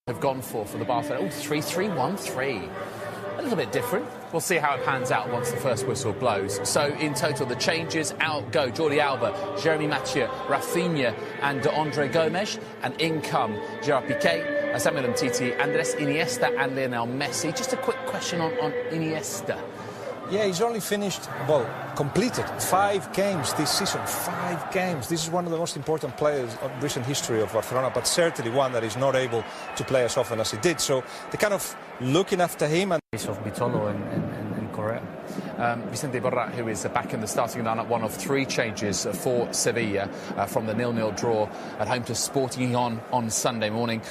have gone for the Barcelona. 3-3-1-3. A little bit different. We'll see how it pans out once the first whistle blows. So, in total, the changes out go Jordi Alba, Jeremy Mathieu, Rafinha and Andre Gomes. And in come Gerard Piqué, Samuel Umtiti, Andres Iniesta and Lionel Messi. Just a quick question on Iniesta. Yeah, he's only finished, completed 5 games this season. 5 games. This is one of the most important players of recent history of Barcelona, but certainly one that is not able to play as often as he did. So they're kind of looking after him. And of Bitolo in Korea. Vicente Iborra, who is back in the starting lineup, one of 3 changes for Sevilla from the 0-0 draw at home to Sporting on Sunday morning.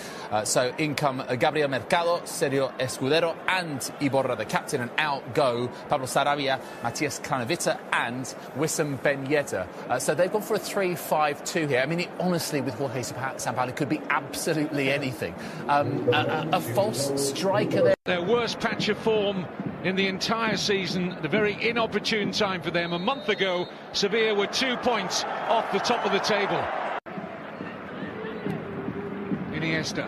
So in come Gabriel Mercado, Sergio Escudero and Iborra, the captain, and out go Pablo Sarabia, Matias Craneviter and Wissam Ben Yedder. So they've gone for a 3-5-2 here. I mean, honestly, with Jorge Sampaoli, it could be absolutely anything. A false striker there. Their worst patch of form in the entire season, the very inopportune time for them. A month ago, Sevilla were 2 points off the top of the table. Iniesta.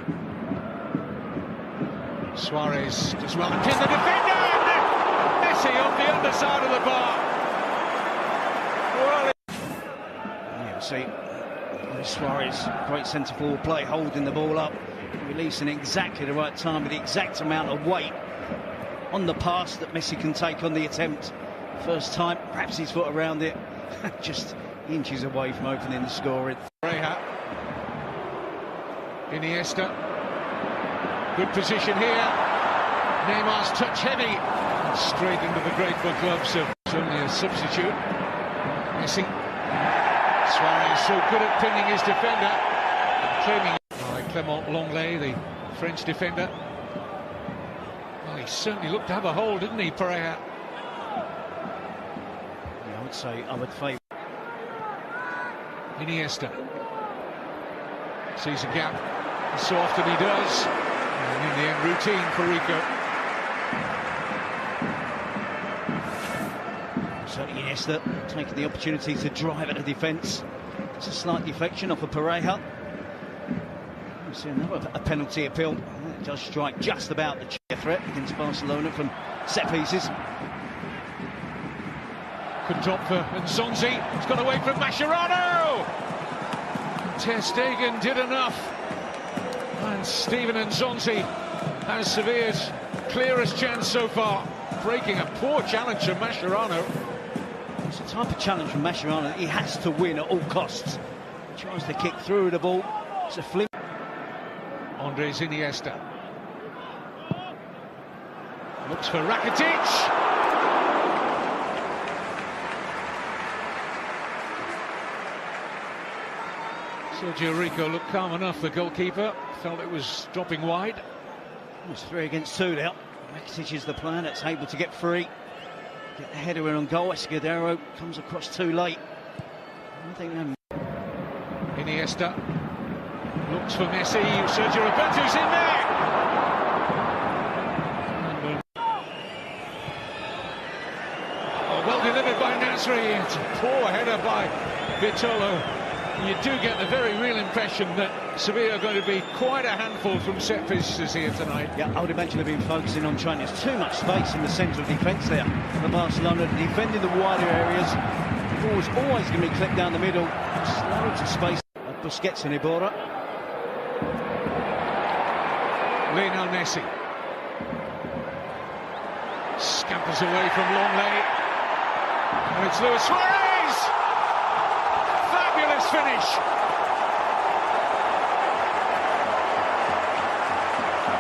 Suarez does well to pin the defender. Messi on the underside of the bar. Well, yeah, see, Suarez, great centre-forward play, holding the ball up, releasing exactly the right time with the exact amount of weight on the pass that Messi can take on the attempt. First time, perhaps his foot around it, just inches away from opening the scoring. Iniesta, good position here. Neymar's touch heavy, straight into the grateful gloves of only a substitute. Messi, Suarez so good at pinning his defender, claiming by Clement Lenglet, the French defender. Well, he certainly looked to have a hold, didn't he, Pereira? Yeah, I would favour Iniesta sees a gap, so often he does, and in the end, routine for Rico. Certainly Iniesta taking the opportunity to drive at the defence. It's a slight deflection off of Pereira. We see another penalty appeal. It does strike just about the threat against Barcelona from set pieces. Good drop for Nzonzi. It's got away from Mascherano. Ter Stegen did enough. And Steven Nzonzi has Sevilla's clearest chance so far, breaking a poor challenge from Mascherano. It's a type of challenge from Mascherano that he has to win at all costs. He tries to kick through the ball. It's a flip. Andres Iniesta looks for Rakitic. Sergio Rico looked calm enough, the goalkeeper. Felt it was dropping wide. It's 3 against 2 now. Rakitic is the player that's able to get free. Get the header in on goal. Escudero comes across too late. I think Iniesta looks for Messi. Sergio Roberto's in there. Well delivered by Nasri. It's a poor header by Bitolo. You do get the very real impression that Sevilla are going to be quite a handful from set pieces here tonight. Yeah, I would imagine they've been focusing on trying. There's too much space in the centre of defence there for Barcelona, defending the wider areas. The ball's always going to be clipped down the middle. Loads of space. Busquets and Iborra. Lionel Messi scampers away from Lenglet, and it's Luis Suarez. Fabulous finish.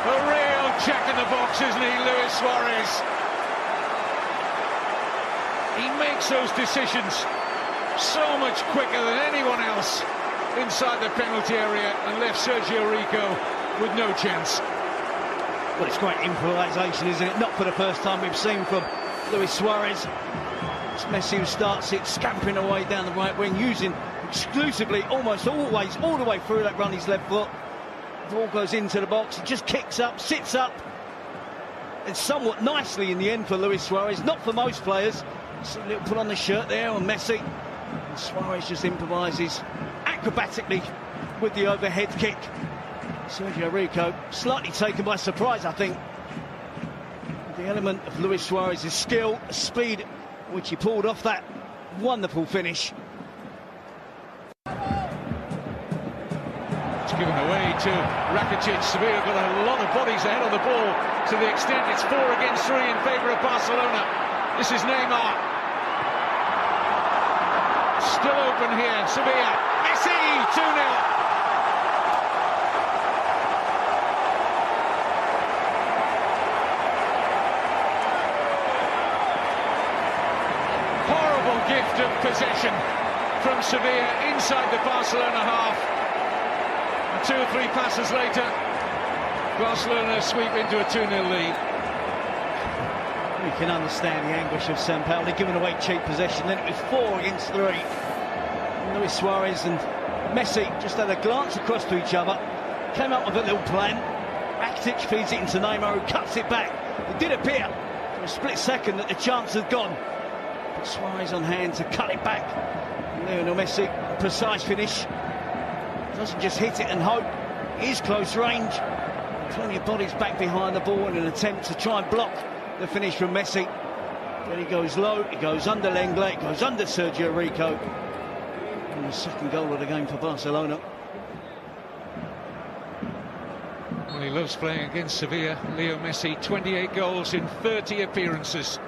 A real jack in the box, isn't he, Luis Suarez? He makes those decisions so much quicker than anyone else inside the penalty area and left Sergio Rico with no chance. Well, it's great improvisation, isn't it? Not for the first time we've seen from Luis Suarez. It's Messi who starts it, scampering away down the right wing, using exclusively, almost always, all the way through that run, his left foot. The ball goes into the box, he just kicks up, sits up, and somewhat nicely in the end for Luis Suarez, not for most players. See a little put on the shirt there on Messi. And Suarez just improvises acrobatically with the overhead kick. Sergio Rico slightly taken by surprise, I think. The element of Luis Suarez's skill, speed, which he pulled off that wonderful finish. It's given away to Rakitic. Sevilla got a lot of bodies ahead of the ball to the extent it's 4 against 3 in favour of Barcelona. This is Neymar. Still open here, Sevilla. Messi, 2-0. Horrible gift of possession from Sevilla inside the Barcelona half. And 2 or 3 passes later, Barcelona sweep into a 2-0 lead. We can understand the anguish of Sampaoli, giving away cheap possession. Then it was 4 against 3. Luis Suarez and Messi just had a glance across to each other, came up with a little plan. Rakitic feeds it into Neymar, who cuts it back. It did appear for a split second that the chance had gone, but Suarez on hand to cut it back. Lionel Messi, precise finish. Doesn't just hit it and hope. It is close range. Plenty of bodies back behind the ball in an attempt to try and block the finish from Messi. Then he goes low, he goes under Lenglet, he goes under Sergio Rico. And the second goal of the game for Barcelona. Well, he loves playing against Sevilla. Leo Messi, 28 goals in 30 appearances.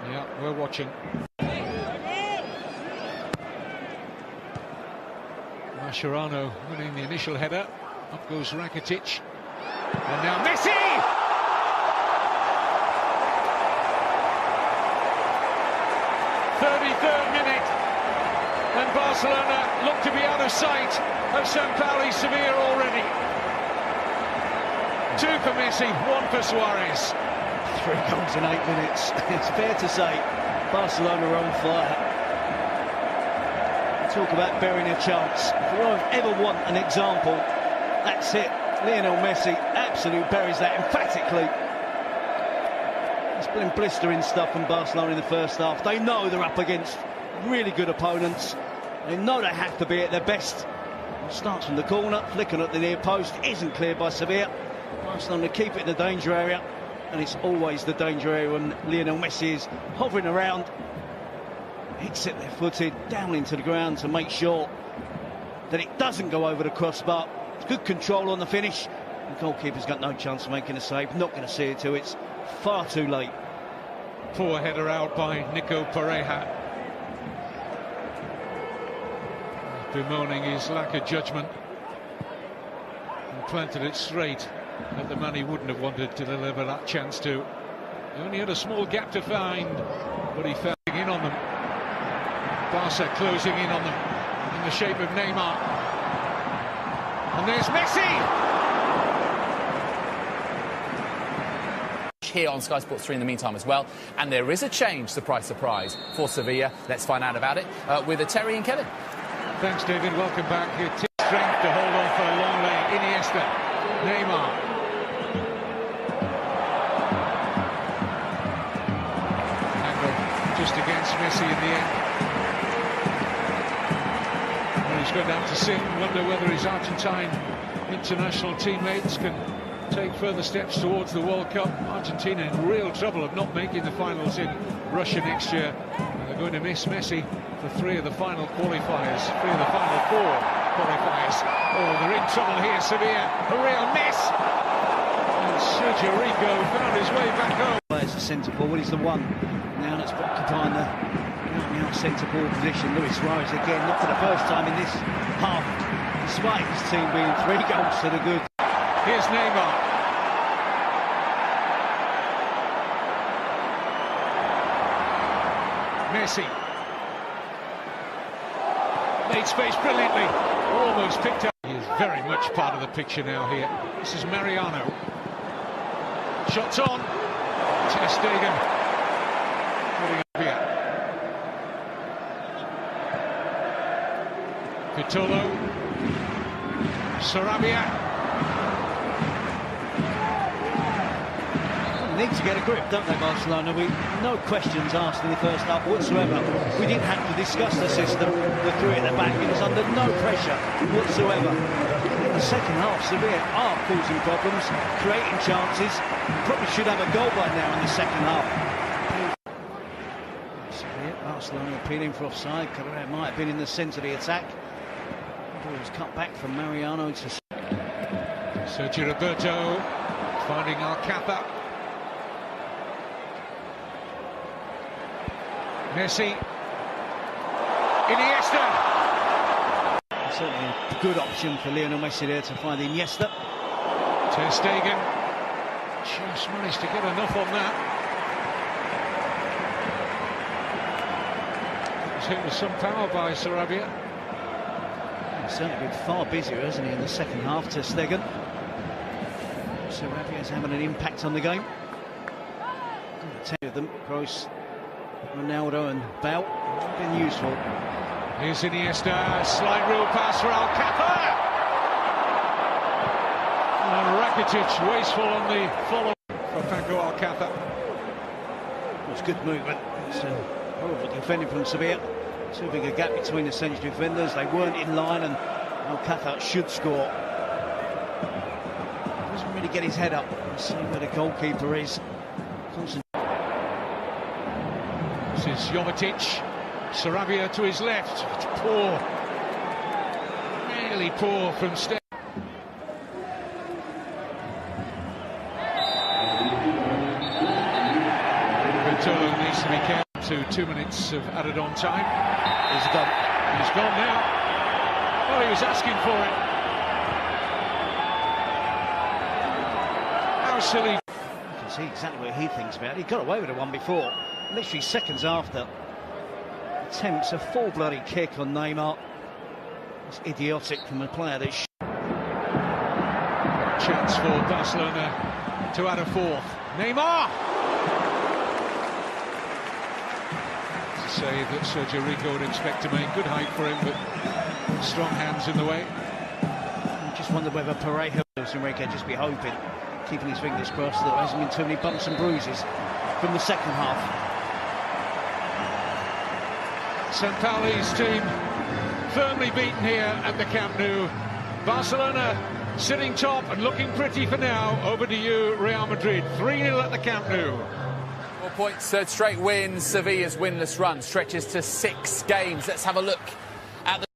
Yeah, we're watching. Mascherano winning the initial header. Up goes Rakitic. And now Messi! 33rd minute. And Barcelona look to be out of sight of Sampaoli's Sevilla already. 2 for Messi, 1 for Suarez. 3 goals in 8 minutes. It's fair to say Barcelona are on fire. Talk about burying a chance. If you ever want an example, that's it. Lionel Messi absolutely buries that emphatically. It's been blistering stuff from Barcelona in the first half. They know they're up against really good opponents. They know they have to be at their best. It starts from the corner, flicking at the near post, isn't cleared by Sevilla. Barcelona keep it in the danger area, and it's always the danger area when Lionel Messi is hovering around. Hits it left-footed down into the ground to make sure that it doesn't go over the crossbar. It's good control on the finish. The goalkeeper's got no chance of making a save. Not going to see it till it's far too late. Poor header out by Nico Pareja. Bemoaning his lack of judgment. And planted it straight at the man he wouldn't have wanted to deliver that chance to. He only had a small gap to find, but he fell in on them. Barca closing in on them in the shape of Neymar. And there's Messi! Here on Sky Sports 3 in the meantime as well. And there is a change, surprise, surprise, for Sevilla. Let's find out about it with Terry and Kevin. Thanks, David. Welcome back. It takes strength to hold on for a long lay. Iniesta, Neymar. Angle just against Messi in the end. He's going to have to sit and wonder whether his Argentine international teammates can take further steps towards the World Cup. Argentina in real trouble of not making the finals in Russia next year. And they're going to miss Messi for 3 of the final qualifiers, 3 of the final 4 qualifiers. Oh, they're in trouble here, Sevilla. A real miss. And Sergio Rico found his way back home. Players the centre forward, he's the one now that's occupying the centre forward position. Luis Suarez again, not for the first time in this half, despite his team being 3 goals to the good. Here's Neymar. Messi. Made space brilliantly. Almost picked up. He is very much part of the picture now here. This is Mariano. Shots on. Ter Stegen. Putting up here. Vitolo. Sarabia. They need to get a grip, don't they, Barcelona? No questions asked in the first half whatsoever. We didn't have to discuss the system. The three at the back, it was under no pressure whatsoever. In the second half, Sevilla are causing problems, creating chances. Probably should have a goal by now in the second half. Sevilla, Barcelona appealing for offside. Carrera might have been in the centre of the attack. The ball was cut back from Mariano to Sergio Roberto finding Alcapa. Messi. Iniesta. Certainly a good option for Lionel Messi there to find Iniesta. Ter Stegen just managed to get enough on that. It was hit with some power by Sarabia. He's certainly been far busier, hasn't he, in the second half, Ter Stegen. Sarabia's having an impact on the game. Two of them, Kroos, Ronaldo and Bale, have been useful. Here's Iniesta, slide rule pass for Alcapa. And Rakitic wasteful on the follow for Paco Alcapa. It's good movement. It's horrible defending from Sevilla. Too big a gap between the central defenders. They weren't in line, and Alcapa should score. Doesn't really get his head up. See where the goalkeeper is. This is Jovetic. Sarabia to his left. It's poor. Really poor from Stegen. Ventolo needs to be careful to 2 minutes of added on time. He's gone. He's gone now. Well, he was asking for it. How silly. You can see exactly what he thinks about it. He got away with the one before. Literally seconds after. Attempts a full bloody kick on Neymar. It's idiotic from a player that Chance for Barcelona to add a fourth. Neymar! To say that Sergio Rico would expect to make. Good height for him, but strong hands in the way. I just wonder whether Parejo and Enrique just be hoping, keeping his fingers crossed, that there hasn't been too many bumps and bruises from the second half. Sampaoli's team firmly beaten here at the Camp Nou. Barcelona sitting top and looking pretty for now. Over to you, Real Madrid. 3-0 at the Camp Nou. 4 points, third straight win. Sevilla's winless run stretches to 6 games. Let's have a look at the